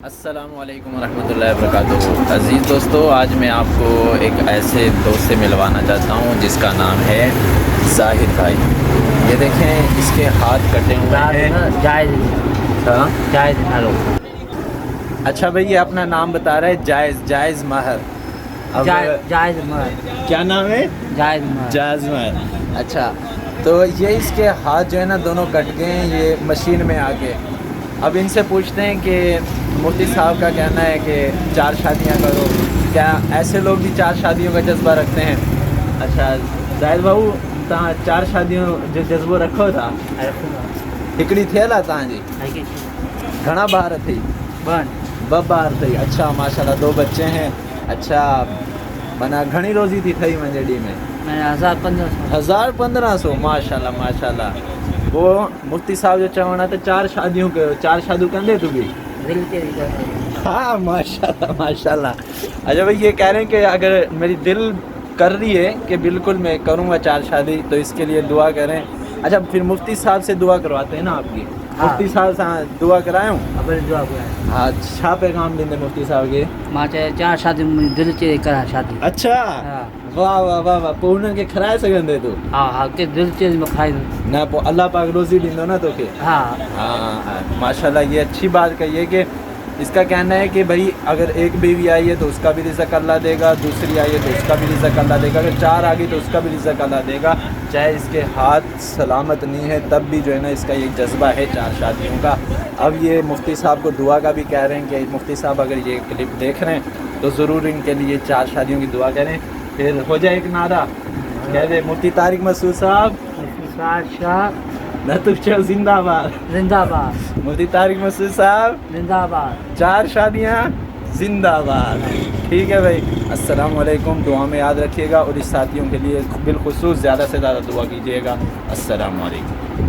السلام علیکم ورحمۃ اللہ وبرکاتہ۔ عزیز دوستو، آج میں آپ کو ایک ایسے دوست سے ملوانا چاہتا ہوں جس کا نام ہے ظاہر بھائی۔ یہ دیکھیں، اس کے ہاتھ کٹے ہوئے ہیں۔ جائز ہلو اچھا بھائی، یہ اپنا نام بتا رہا ہے جائز مہر۔ اب جائز مر کیا نام ہے؟ جائز مر جائز مہر۔ اچھا، تو یہ اس کے ہاتھ جو ہے نا دونوں کٹ گئے ہیں یہ مشین میں آ کے۔ اب ان سے پوچھتے ہیں کہ مفتی صاحب کا کہنا ہے کہ 4 شادیاں کرو، کیا ایسے لوگ بھی 4 شادیوں کا جذبہ رکھتے ہیں؟ اچھا زاہد بھاؤ، تاں 4 شادیوں جو جذبہ رکھو تھا ہکڑی تھیلا تاں جی گھنا باہر تھی باہر تھی۔ اچھا ماشاءاللہ، 2 بچے ہیں۔ اچھا منا گھنی روزی تھی تھئی منجڑی میں؟ 1500 ماشاءاللہ ماشاءاللہ۔ وہ مفتی صاحب جو چونا تو 4 شادیوں کے 4 شادیوں کندے تو بھی؟ ہاں ماشاءاللہ ماشاءاللہ۔ اچھا بھائی، یہ کہہ رہے ہیں کہ اگر میری دل کر رہی ہے کہ بالکل میں کروں گا 4 شادی تو اس کے لیے دعا کریں۔ اچھا پھر مفتی صاحب سے دعا کرواتے ہیں نا آپ کی؟ مفتی صاحب سے دعا کرائے ہوں؟ ہاں، اچھا پیغام دیں مفتی صاحب کے؟ 4 شادی دل چے کرا شادی۔ اچھا واہ واہ واہ واہ، پورن کے کھرائے سگندے تو؟ ہاں کہ دل چے میں کھائی نہ اللہ پاک روزی دیندو نا تو کہ؟ ہاں ہاں ماشاءاللہ، یہ اچھی بات کہی ہے کہ اس کا کہنا ہے کہ بھائی اگر ایک بیوی آئی ہے تو اس کا بھی رزق اللہ دے گا، دوسری آئی ہے تو اس کا بھی رزق اللہ دے گا، اگر 4 آ گئی تو اس کا بھی رزق اللہ دے گا، چاہے اس کے ہاتھ سلامت نہیں ہے تب بھی جو ہے نا اس کا یہ جذبہ ہے 4 شادیوں کا۔ اب یہ مفتی صاحب کو دعا کا بھی کہہ رہے ہیں کہ مفتی صاحب اگر یہ کلپ دیکھ رہے ہیں تو ضرور ان کے لیے 4 شادیوں کی دعا کریں۔ پھر ہو جائے ایک نعرہ، کہہ دے مفتی طارق مسعود صاحب زندہ باد، زندہ باد، مفتی طارق مسعود صاحب زندہ باد، 4 شادیاں زندہ باد۔ ٹھیک ہے بھائی، السلام علیکم، دعا میں یاد رکھیے گا اور اس ساتھیوں کے لیے بالخصوص زیادہ سے زیادہ دعا کیجیے گا۔ السلام علیکم۔